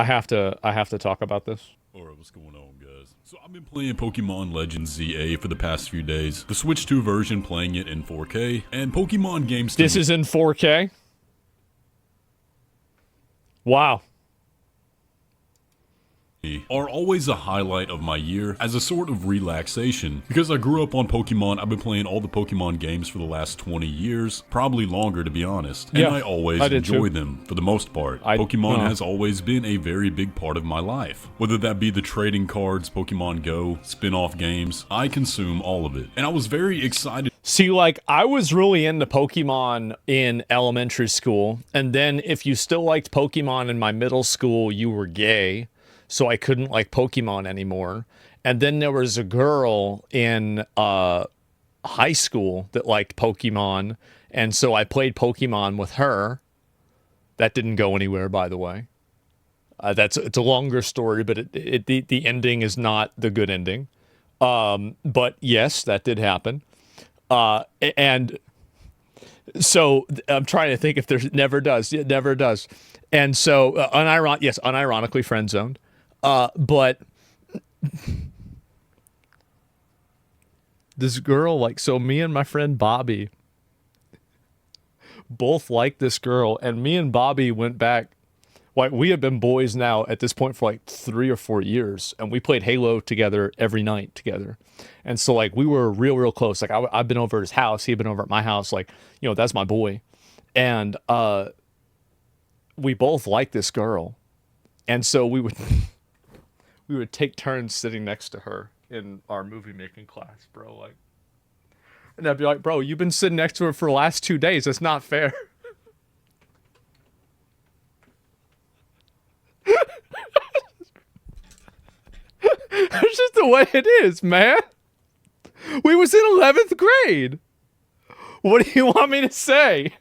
I have to talk about this. Alright, what's going on, guys? So I've been playing Pokemon Legends ZA for the past few days. The Switch 2 version, playing it in 4K, and Pokemon games. This is in 4K? Wow. Are always a highlight of my year as a sort of relaxation. Because I grew up on Pokemon, I've been playing all the Pokemon games for the last 20 years, probably longer to be honest. And I always enjoy them for the most part. Pokemon has always been a very big part of my life. Whether that be the trading cards, Pokemon Go, spin-off games, I consume all of it. And I was very excited. See, like, I was really into Pokemon in elementary school, and then if you still liked Pokemon in my middle school, you were gay. So I couldn't like Pokemon anymore. And then there was a girl in high school that liked Pokemon. And so I played Pokemon with her. That didn't go anywhere, by the way. It's a longer story, but the ending is not the good ending. But yes, that did happen. And so I'm trying to think if there's never does. It never does. And so unironically friend zoned. But this girl, like, so me and my friend Bobby both liked this girl, and me and Bobby went back, like, we have been boys now at this point for like 3 or 4 years, and we played Halo together every night together. And so, like, we were real close. Like, I've been over at his house, he'd been over at my house, like, you know, that's my boy. And we both liked this girl. And so we would we would take turns sitting next to her in our movie making class, bro. Like, and I'd be like, bro, you've been sitting next to her for the last 2 days. That's not fair. That's just the way it is, man. We was in 11th grade. What do you want me to say?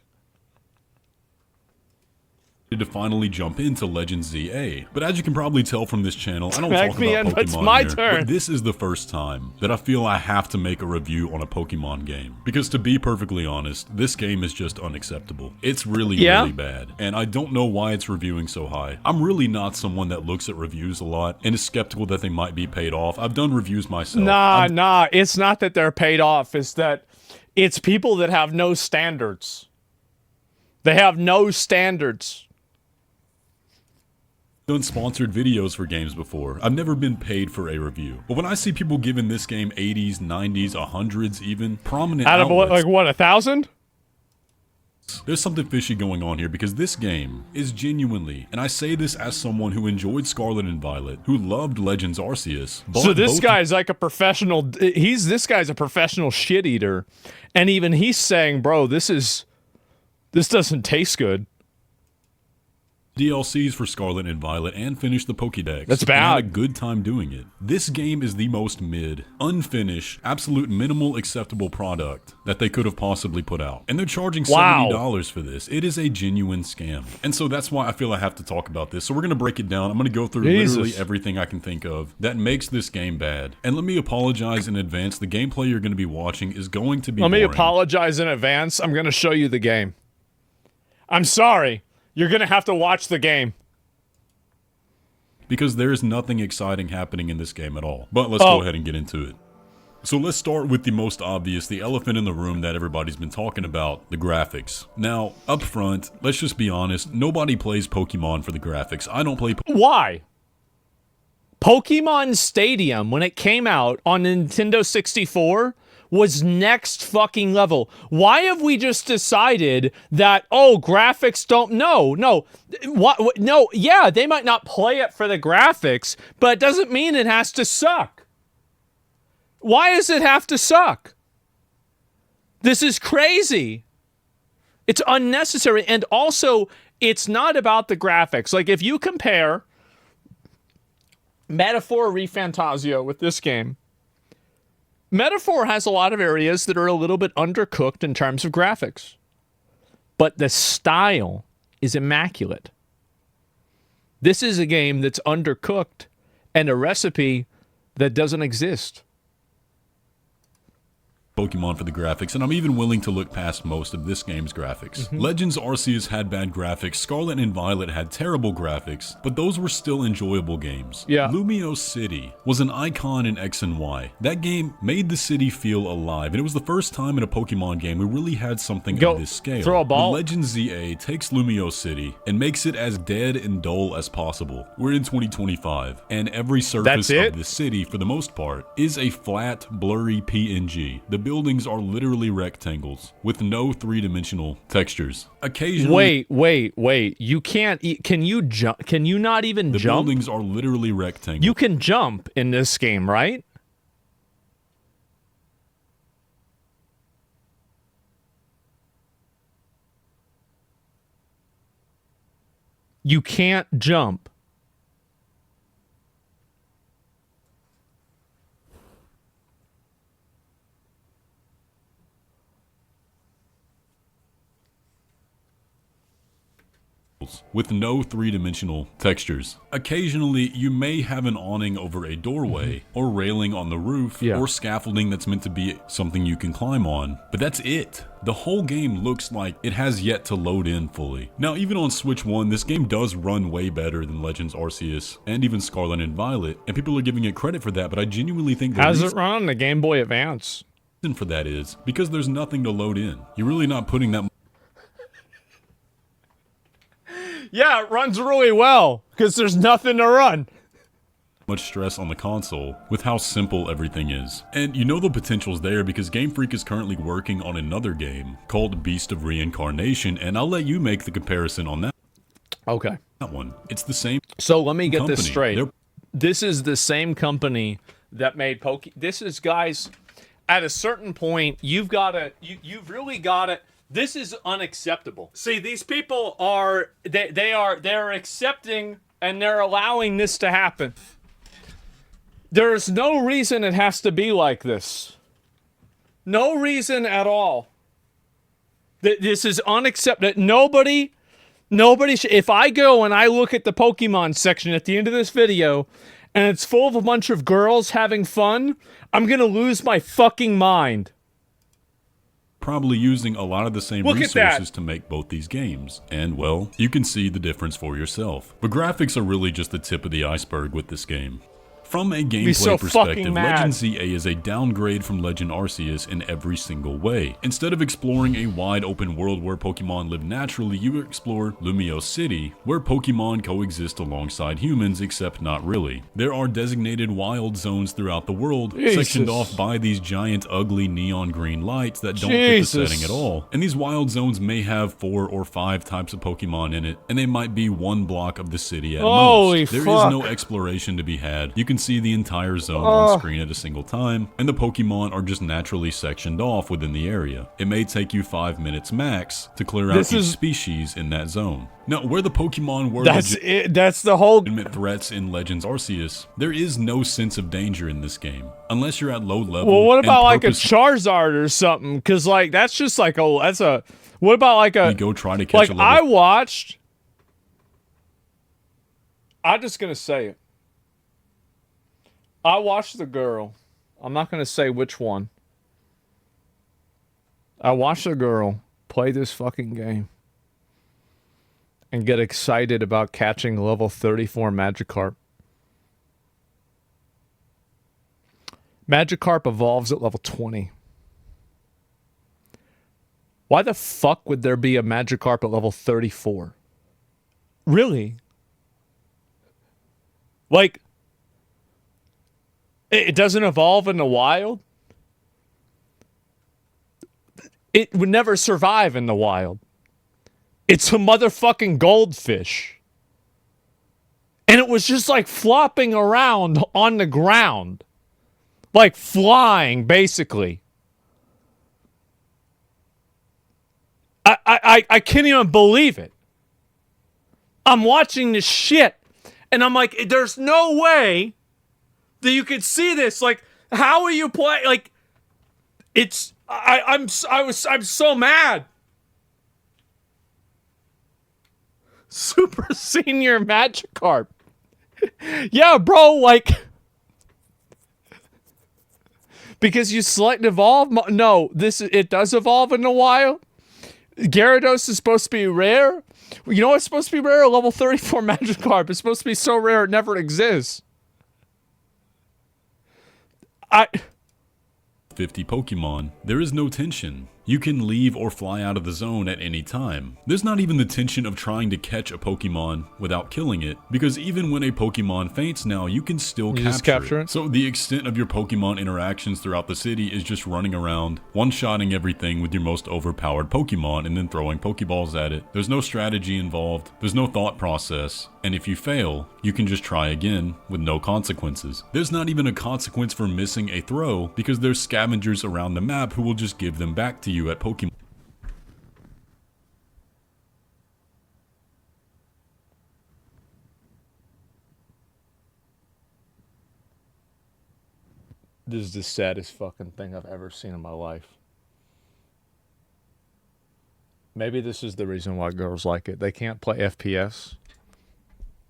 To finally jump into Legends ZA. But as you can probably tell from this channel, I don't talk about Pokemon it's my here, turn. but this is the first time that I feel I have to make a review on a Pokemon game. Because to be perfectly honest, this game is just unacceptable. It's really bad. And I don't know why it's reviewing so high. I'm really not someone that looks at reviews a lot and is skeptical that they might be paid off. I've done reviews myself. Nah, it's not that they're paid off. It's that it's people that have no standards. They have no standards. Done sponsored videos for games before. I've never been paid for a review. But when I see people giving this game 80s, 90s, 100s even, prominent out of outlets, like what, 1,000? There's something fishy going on here because this game is genuinely, and I say this as someone who enjoyed Scarlet and Violet, who loved Legends Arceus. So this guy's like a professional, this guy's a professional shit eater. And even he's saying, bro, this doesn't taste good. DLCs for Scarlet and Violet and finished the Pokédex. That's bad. And I had a good time doing it. This game is the most mid, unfinished, absolute minimal acceptable product that they could have possibly put out. And they're charging $70 for this. It is a genuine scam. And so that's why I feel I have to talk about this. So we're going to break it down. I'm going to go through literally everything I can think of that makes this game bad. And let me apologize in advance. The gameplay you're going to be watching is going to be boring. Let me apologize in advance. I'm going to show you the game. I'm sorry. You're going to have to watch the game. Because there is nothing exciting happening in this game at all. But let's go ahead and get into it. So let's start with the most obvious, the elephant in the room that everybody's been talking about, the graphics. Now, up front, let's just be honest, nobody plays Pokemon for the graphics. I don't play Why? Pokemon Stadium, when it came out on Nintendo 64, was next fucking level. Why have we just decided that, oh, graphics don't... No. What? No, yeah, they might not play it for the graphics, but it doesn't mean it has to suck. Why does it have to suck? This is crazy. It's unnecessary, and also, it's not about the graphics. Like, if you compare Metaphor ReFantazio with this game, Metaphor has a lot of areas that are a little bit undercooked in terms of graphics. But the style is immaculate. This is a game that's undercooked and a recipe that doesn't exist. Pokemon for the graphics, and I'm even willing to look past most of this game's graphics. Legends Arceus had bad graphics, Scarlet and Violet had terrible graphics, but those were still enjoyable games. Yeah. Lumio City was an icon in X and Y. That game made the city feel alive, and it was the first time in a Pokemon game we really had something of this scale. Throw a ball. But Legends ZA takes Lumio City and makes it as dead and dull as possible. We're in 2025, and every surface of the city, for the most part, is a flat, blurry PNG. The buildings are literally rectangles with no three-dimensional textures. Occasionally, wait. You can't. Can you jump? Can you not even jump? The buildings are literally rectangles. You can jump in this game, right? You can't jump. with no three-dimensional textures. Occasionally, you may have an awning over a doorway, or railing on the roof, or scaffolding that's meant to be something you can climb on, but that's it. The whole game looks like it has yet to load in fully. Now, even on Switch 1, this game does run way better than Legends Arceus, and even Scarlet and Violet, and people are giving it credit for that, but I genuinely think the How's it run on the Game Boy Advance? Reason for that is, because there's nothing to load in. You're really not putting that Yeah, it runs really well, because there's nothing to run. Much stress on the console with how simple everything is. And you know the potential's there because Game Freak is currently working on another game called Beast of Reincarnation, and I'll let you make the comparison on that. Okay. That one. It's the same So let me get this straight. This is the same company that made This is, guys, at a certain point, you've really got to... This is unacceptable. See, these people are, they're accepting and they're allowing this to happen. There's no reason it has to be like this. No reason at all. This is unacceptable. Nobody, if I go and I look at the Pokemon section at the end of this video and it's full of a bunch of girls having fun, I'm gonna lose my fucking mind. Probably using a lot of the same resources to make both these games. And, well, you can see the difference for yourself. But graphics are really just the tip of the iceberg with this game. From a gameplay perspective, Legend ZA is a downgrade from Legend Arceus in every single way. Instead of exploring a wide open world where Pokemon live naturally, you explore Lumio City, where Pokemon coexist alongside humans, except not really. There are designated wild zones throughout the world, sectioned off by these giant ugly neon green lights that don't fit the setting at all. And these wild zones may have 4 or 5 types of Pokemon in it, and they might be one block of the city at most. There is no exploration to be had. You can see the entire zone on screen at a single time, and the Pokemon are just naturally sectioned off within the area. It may take you 5 minutes max to clear out each species in that zone. Now, where the Pokemon were that's the whole threats in Legends Arceus, there is no sense of danger in this game, unless you're at low level. Well, what about like a Charizard or something? Because like that's just like what about like a go try to catch a level. I'm just gonna say it. I watched the girl. I'm not going to say which one. I watched the girl play this fucking game and get excited about catching level 34 Magikarp. Magikarp evolves at level 20. Why the fuck would there be a Magikarp at level 34? Really? Like... It doesn't evolve in the wild? It would never survive in the wild. It's a motherfucking goldfish. And it was just like flopping around on the ground. Like flying, basically. I can't even believe it. I'm watching this shit. And I'm like, there's no way that you could see this. Like, how are you playing? Like, it's I'm so mad. Super Senior Magikarp. Yeah, bro, like Because you select evolve. No, it does evolve in the wild. Gyarados is supposed to be rare. You know what's supposed to be rare? A level 34 Magikarp. It's supposed to be so rare it never exists. 50 Pokemon. There is no tension. You can leave or fly out of the zone at any time. There's not even the tension of trying to catch a Pokemon without killing it, because even when a Pokemon faints now, you can still capture it. So the extent of your Pokemon interactions throughout the city is just running around, one-shotting everything with your most overpowered Pokemon and then throwing Pokeballs at it. There's no strategy involved, there's no thought process, and if you fail, you can just try again with no consequences. There's not even a consequence for missing a throw, because there's scavengers around the map who will just give them back to you at Pokemon. This is the saddest fucking thing I've ever seen in my life. Maybe this is the reason why girls like it. They can't play FPS.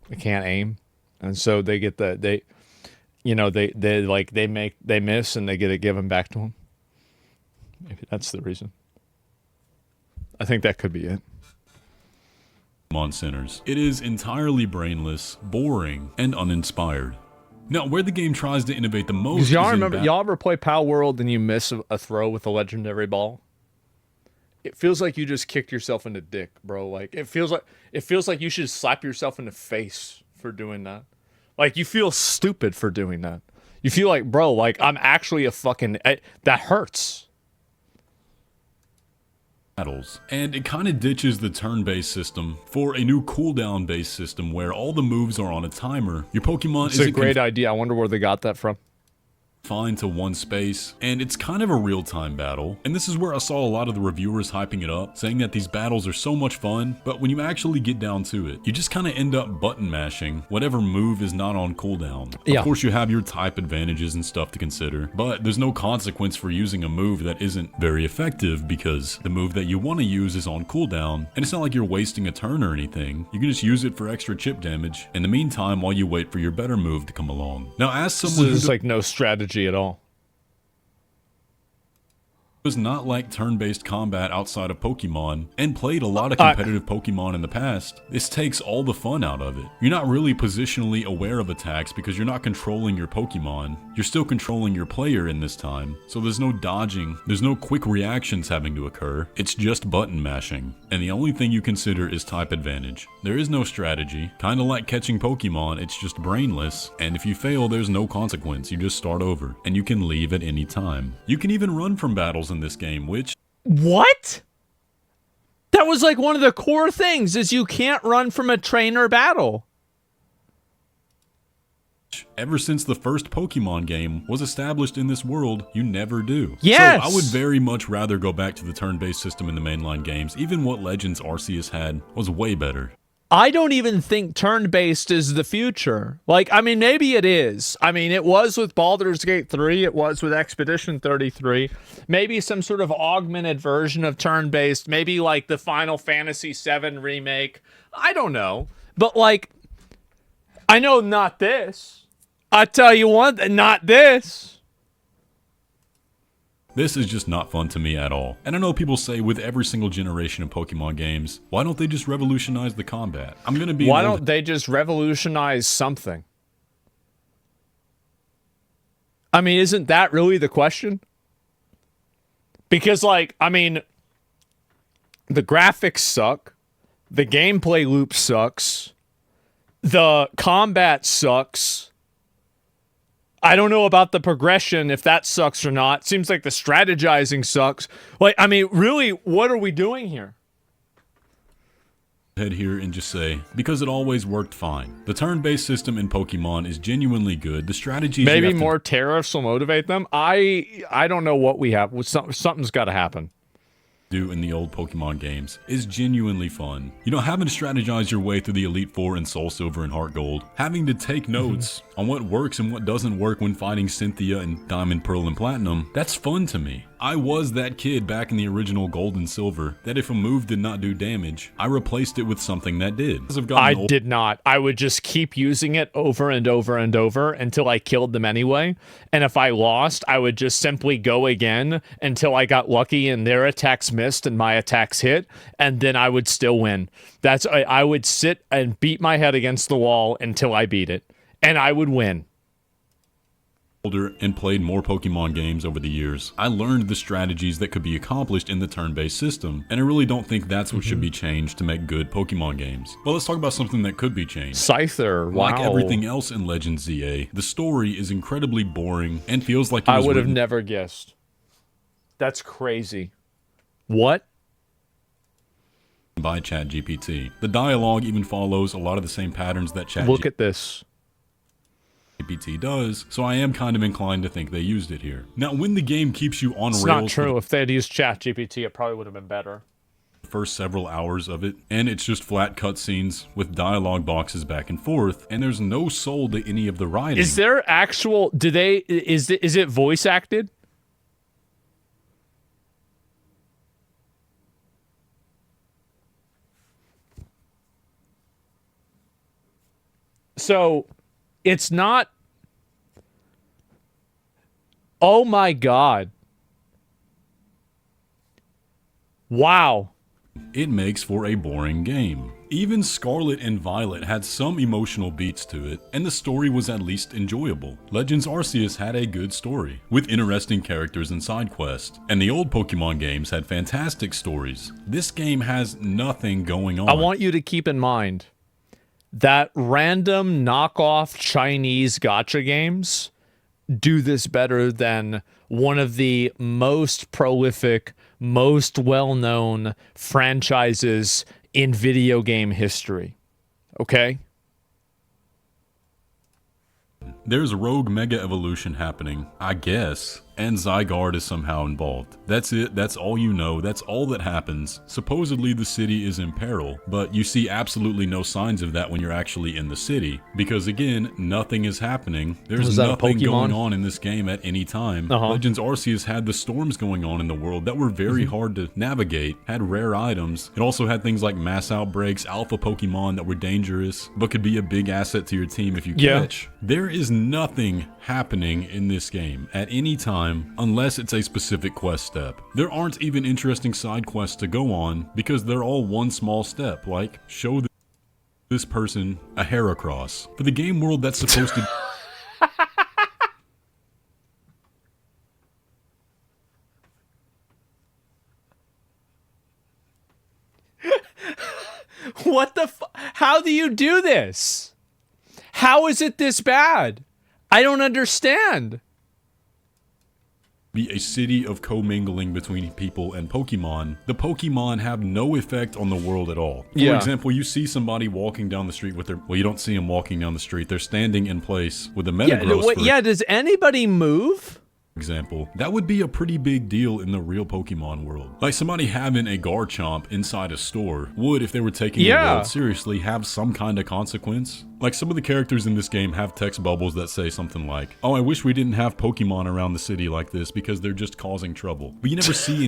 They can't aim. And so they get they miss and they get it given back to them. Maybe that's the reason. I think that could be it. Pokemon Centers. It is entirely brainless, boring, and uninspired. Now, where the game tries to innovate the most is y'all ever play Pal World and you miss a throw with a legendary ball? It feels like you just kicked yourself in the dick, bro. Like it feels like you should slap yourself in the face for doing that. Like you feel stupid for doing that. You feel like, bro, like I'm actually a fucking that hurts. Battles. And it kind of ditches the turn-based system for a new cooldown-based system where all the moves are on a timer. Your Pokemon is a great idea. I wonder where they got that from. Confined to one space, and it's kind of a real-time battle. And this is where I saw a lot of the reviewers hyping it up, saying that these battles are so much fun, but when you actually get down to it, you just kind of end up button mashing whatever move is not on cooldown. Of course, you have your type advantages and stuff to consider, but there's no consequence for using a move that isn't very effective because the move that you want to use is on cooldown, and it's not like you're wasting a turn or anything. You can just use it for extra chip damage in the meantime while you wait for your better move to come along. Now, as someone who's like no strategy at all. Was not like turn-based combat outside of Pokemon and played a lot of competitive Pokemon in the past, this takes all the fun out of it. You're not really positionally aware of attacks because you're not controlling your Pokemon. You're still controlling your player in this time, so there's no dodging, there's no quick reactions having to occur. It's just button mashing, and the only thing you consider is type advantage. There is no strategy. Kinda like catching Pokemon, it's just brainless, and if you fail, there's no consequence. You just start over, and you can leave at any time. You can even run from battles in this game, which... What? That was like one of the core things, is you can't run from a trainer battle. Ever since the first Pokemon game was established in this world, you never do. Yes! So I would very much rather go back to the turn-based system in the mainline games. Even what Legends Arceus had was way better. I don't even think turn-based is the future. Like, I mean, maybe it is. I mean, it was with Baldur's Gate 3. It was with Expedition 33. Maybe some sort of augmented version of turn-based. Maybe like the Final Fantasy VII remake. I don't know. But like, I know not this. I tell you what, not this. This is just not fun to me at all. And I know people say with every single generation of Pokemon games, why don't they just revolutionize the combat? I'm gonna be... Why don't they just revolutionize something? I mean, isn't that really the question? Because, like, I mean, the graphics suck. The gameplay loop sucks. The combat sucks. I don't know about the progression, if that sucks or not. Seems like the strategizing sucks. Like, I mean, really, what are we doing here? Head here and just say, because it always worked fine. The turn-based system in Pokemon is genuinely good. The strategies... Maybe more tariffs will motivate them. I don't know what we have. Something's got to happen. Do in the old Pokemon games is genuinely fun. You know, having to strategize your way through the Elite Four in Soul Silver and Heart Gold, having to take notes on what works and what doesn't work when fighting Cynthia and Diamond, Pearl, and Platinum, that's fun to me. I was that kid back in the original Gold and Silver that if a move did not do damage, I replaced it with something that did. I did not. I would just keep using it over and over and over until I killed them anyway. And if I lost, I would just simply go again until I got lucky and their attacks missed and my attacks hit, and then I would still win. I would sit and beat my head against the wall until I beat it, and I would win. And played more Pokemon games over the years, I learned the strategies that could be accomplished in the turn-based system, and I really don't think that's what should be changed to make good Pokemon games. Well, let's talk about something that could be changed. Scyther, wow. Like everything else in Legends ZA, the story is incredibly boring and feels like it was I would have never guessed. That's crazy. What? By ChatGPT. The dialogue even follows a lot of the same patterns that ChatGPT Look at this. does, so I am kind of inclined to think they used it here. Now, when the game keeps you on rails... It's not true. If they had used ChatGPT, it probably would have been better. First several hours of it, and it's just flat cutscenes with dialogue boxes back and forth, and there's no soul to any of the writing. Is there actual... Is it voice acted? So... It's not... Oh my god. Wow. It makes for a boring game. Even Scarlet and Violet had some emotional beats to it, and the story was at least enjoyable. Legends Arceus had a good story, with interesting characters and side quests, and the old Pokemon games had fantastic stories. This game has nothing going on. I want you to keep in mind that random knockoff Chinese gacha games do this better than one of the most prolific, most well-known franchises in video game history. Okay? There's Rogue Mega Evolution happening, I guess, and Zygarde is somehow involved. That's it, that's all you know, that's all that happens. Supposedly the city is in peril, but you see absolutely no signs of that when you're actually in the city, because again, nothing is happening. There's nothing going on in this game at any time. Legends Arceus had the storms going on in the world that were very hard to navigate, had rare items. It also had things like mass outbreaks, alpha Pokemon that were dangerous, but could be a big asset to your team if you catch. There is nothing happening in this game at any time unless it's a specific quest step. There aren't even interesting side quests to go on because they're all one small step, like show this person a Heracross. For the game world that's supposed to... What the How do you do this? How is it this bad? I don't understand. Be a city of commingling between people and Pokemon. The Pokemon have no effect on the world at all. For example, you see somebody walking down the street with their... Well, you don't see them walking down the street. They're standing in place with a Metagross. Does anybody move? Example, that would be a pretty big deal in the real Pokemon world. Like somebody having a Garchomp inside a store would, if they were taking the world seriously, have some kind of consequence. Like some of the characters in this game have text bubbles that say something like, "Oh, I wish we didn't have Pokemon around the city like this because they're just causing trouble." But you never see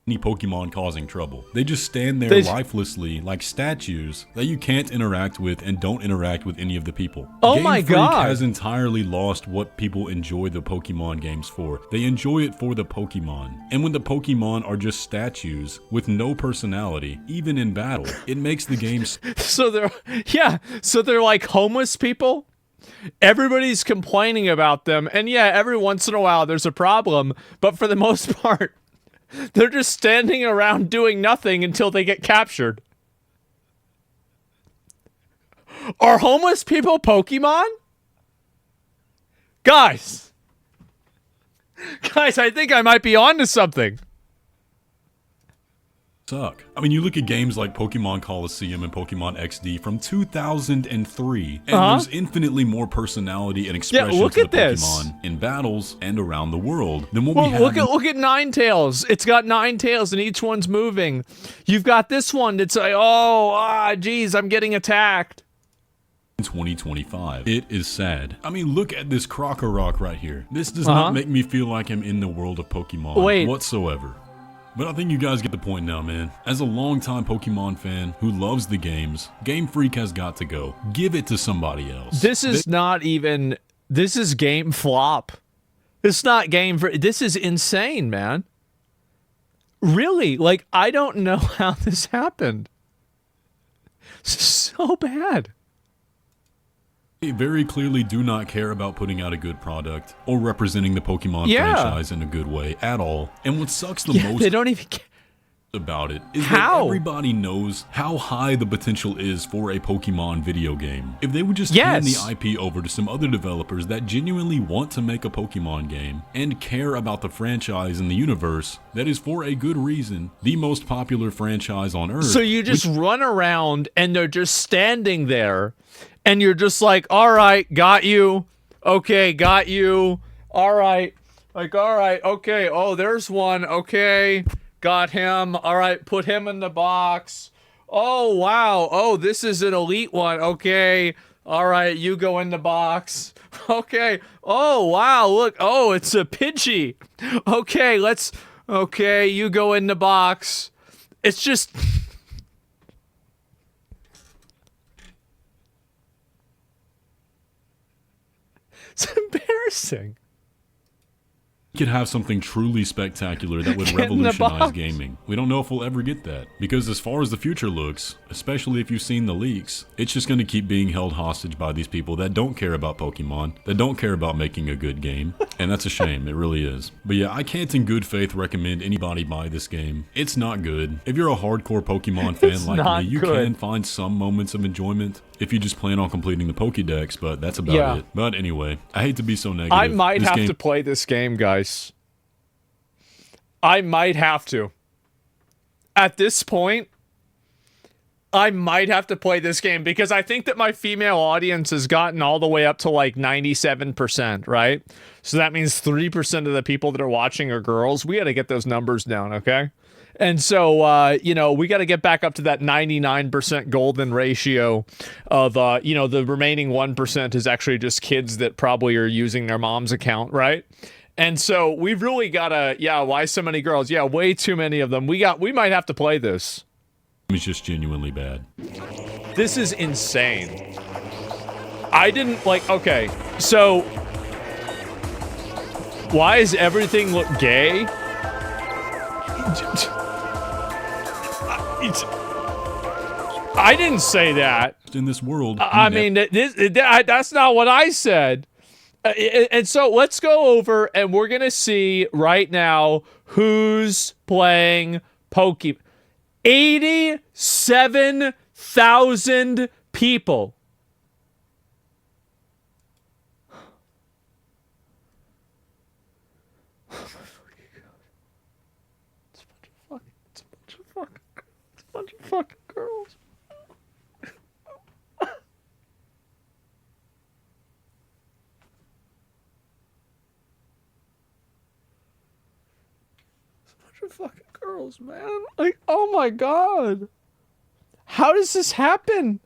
any Pokemon causing trouble. They just stand there lifelessly like statues that you can't interact with and don't interact with any of the people. Oh my God. Game Freak has entirely lost what people enjoy the Pokemon games for. They enjoy it for the Pokemon. And when the Pokemon are just statues with no personality, even in battle, it makes the game... So they're like homeless people? Everybody's complaining about them, and every once in a while there's a problem, but for the most part, they're just standing around doing nothing until they get captured. Are homeless people Pokemon? Guys, I think I might be onto something. Suck. I mean, you look at games like Pokemon Coliseum and Pokemon XD from 2003, and there's infinitely more personality and expression to the Pokemon in battles and around the world than what we have. Look at Ninetales. It's got 9 tails and each one's moving. You've got this one that's like, geez, I'm getting attacked. 2025. It is sad. I mean, look at this Crocker Rock right here. This does not make me feel like I'm in the world of Pokemon whatsoever. But I think you guys get the point now, man. As a longtime Pokemon fan who loves the games, Game Freak has got to go. Give it to somebody else. This is not even... This is Game Flop. It's not Game Freak. This is insane, man. Really? Like, I don't know how this happened. So bad. They very clearly do not care about putting out a good product or representing the Pokemon franchise in a good way at all. And what sucks the most they don't even care about it is that everybody knows how high the potential is for a Pokemon video game. If they would just hand the IP over to some other developers that genuinely want to make a Pokemon game and care about the franchise and the universe, that is for a good reason the most popular franchise on Earth. So you just run around and they're just standing there and you're just like, all right, got you. Okay, got you. All right. Like, all right, okay. Oh, there's one. Okay. Got him. All right, put him in the box. Oh, wow. Oh, this is an elite one. Okay. All right, you go in the box. Okay. Oh, wow. Look. Oh, it's a Pidgey. Okay, okay, you go in the box. It's just... It's embarrassing. Could have something truly spectacular that would revolutionize gaming. We don't know if we'll ever get that, because as far as the future looks, especially if you've seen the leaks, it's just going to keep being held hostage by these people that don't care about Pokemon, that don't care about making a good game, and that's a shame, it really is. But yeah, I can't in good faith recommend anybody buy this game. It's not good. If you're a hardcore Pokemon fan like me, you can find some moments of enjoyment if you just plan on completing the Pokédex, but that's about it. But anyway, I hate to be so negative. I might have to play this game, guys. I might have to. At this point, I might have to play this game because I think that my female audience has gotten all the way up to like 97%, right? So that means 3% of the people that are watching are girls. We got to get those numbers down, okay? And so, you know, we got to get back up to that 99% golden ratio of, you know, the remaining 1% is actually just kids that probably are using their mom's account, right? And so we've really got to, why so many girls? Yeah, way too many of them. We might have to play this. It's just genuinely bad. This is insane. I didn't okay, so why does everything look gay? I didn't say that. In this world, I mean, that's not what I said. And so let's go over and we're going to see right now who's playing Pokemon. 87,000 people. It's a bunch of fucking girls. Fucking girls, man. Like, oh my god. How does this happen?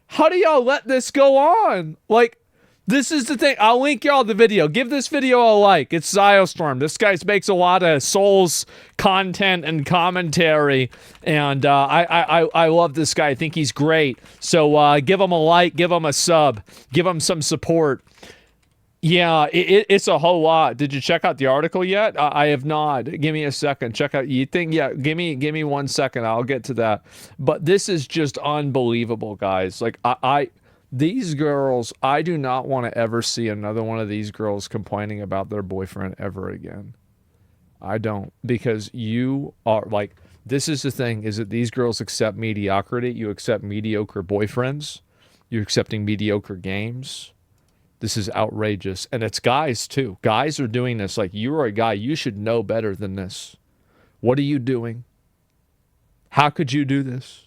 How do y'all let this go on? Like, this is the thing. I'll link y'all the video. Give this video a like. It's Ziostorm. This guy makes a lot of Souls content and commentary, and I love this guy. I think he's great. So give him a like, give him a sub, give him some support. Yeah, it's a whole lot. Did you check out the article yet? I have not. Give me a second. Check out. You think? Yeah. Give me 1 second. I'll get to that. But this is just unbelievable, guys. Like these girls. I do not want to ever see another one of these girls complaining about their boyfriend ever again. I don't, because you are like. This is the thing: is that these girls accept mediocrity. You accept mediocre boyfriends. You're accepting mediocre games. This is outrageous. And it's guys, too. Guys are doing this. Like, you're a guy. You should know better than this. What are you doing? How could you do this?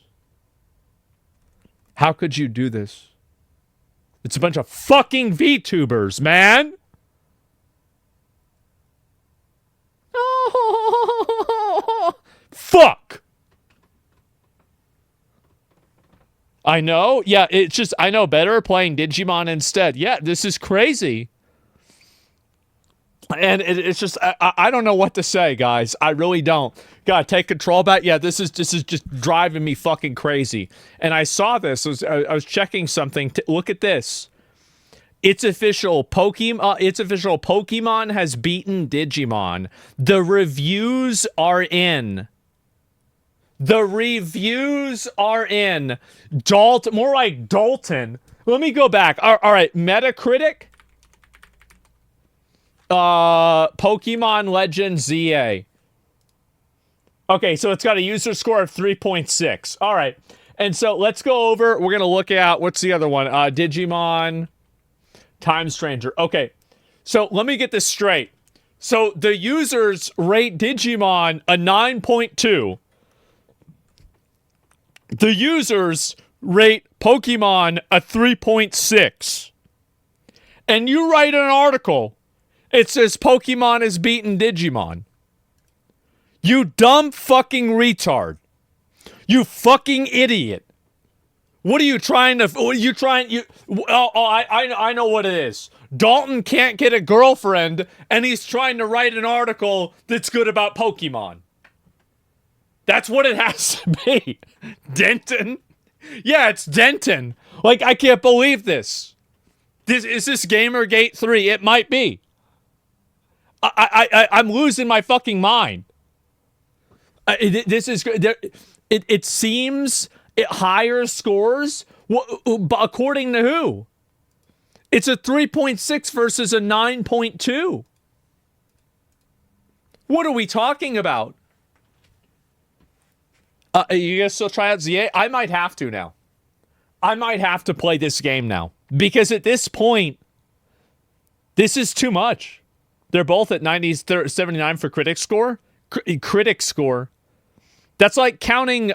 How could you do this? It's a bunch of fucking VTubers, man. Fuck. I know. Yeah, it's just, I know better playing Digimon instead. Yeah, this is crazy. And it's just, I don't know what to say, guys. I really don't. Gotta take control back. Yeah, this is just driving me fucking crazy. And I saw this. I was checking something. Look at this. It's official. Pokemon has beaten Digimon. The reviews are in. The reviews are in. Dalton, more like Dalton. Let me go back. All right, Metacritic. Pokemon Legends ZA. Okay, so it's got a user score of 3.6. All right. And so let's go over. We're going to look at, what's the other one? Digimon Time Stranger. Okay. So let me get this straight. So the users rate Digimon a 9.2. The users rate Pokemon a 3.6. And you write an article. It says Pokemon has beaten Digimon. You dumb fucking retard. You fucking idiot. What are you trying to... I know what it is. Dalton can't get a girlfriend, and he's trying to write an article that's good about Pokemon. That's what it has to be. Denton? Yeah, it's Denton. Like, I can't believe this. Is this Gamergate 3? It might be. I'm losing my fucking mind. This is... It seems it higher scores. According to who? It's a 3.6 versus a 9.2. What are we talking about? You guys still try out ZA? I might have to now. I might have to play this game now. Because at this point, this is too much. They're both at 79 for critic score. Critic score. That's like counting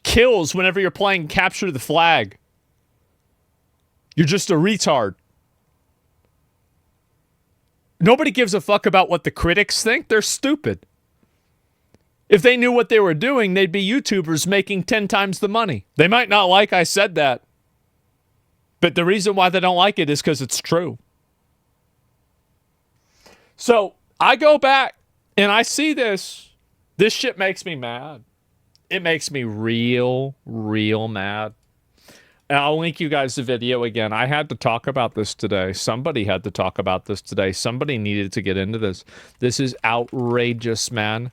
kills whenever you're playing Capture the Flag. You're just a retard. Nobody gives a fuck about what the critics think. They're stupid. If they knew what they were doing, they'd be YouTubers making 10 times the money. They might not like I said that. But the reason why they don't like it is because it's true. So I go back and I see this. This shit makes me mad. It makes me real mad. And I'll link you guys the video again. I had to talk about this today. Somebody had to talk about this today. Somebody needed to get into this. This is outrageous, man.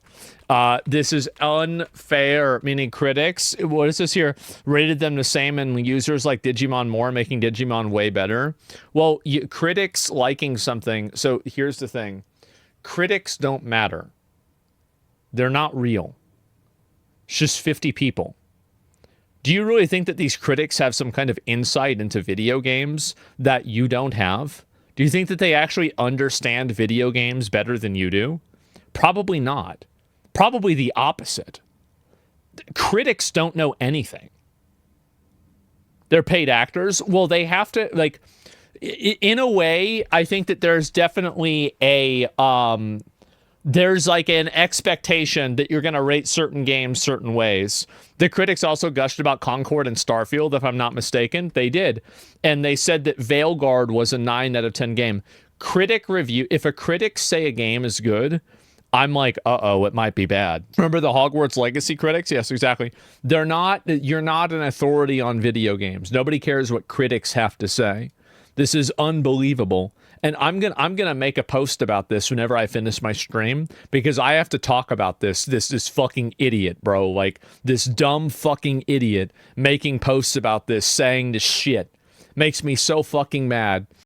This is unfair, meaning critics, what is this here? Rated them the same and users like Digimon more, making Digimon way better. Well, critics liking something. So here's the thing. Critics don't matter. They're not real. It's just 50 people. Do you really think that these critics have some kind of insight into video games that you don't have? Do you think that they actually understand video games better than you do? Probably not. Probably the opposite. Critics don't know anything. They're paid actors. Well, they have to, like, in a way, I think that there's definitely a... there's like an expectation that you're going to rate certain games certain ways. The critics also gushed about Concord and Starfield, if I'm not mistaken. They did. And they said that Veilguard was a 9 out of 10 game. Critic review, if a critic say a game is good, I'm like, uh-oh, it might be bad. Remember the Hogwarts Legacy critics? Yes, exactly. You're not an authority on video games. Nobody cares what critics have to say. This is unbelievable. And I'm gonna make a post about this whenever I finish my stream, because I have to talk about this fucking idiot, bro. Like, this dumb fucking idiot making posts about this, saying this shit. Makes me so fucking mad.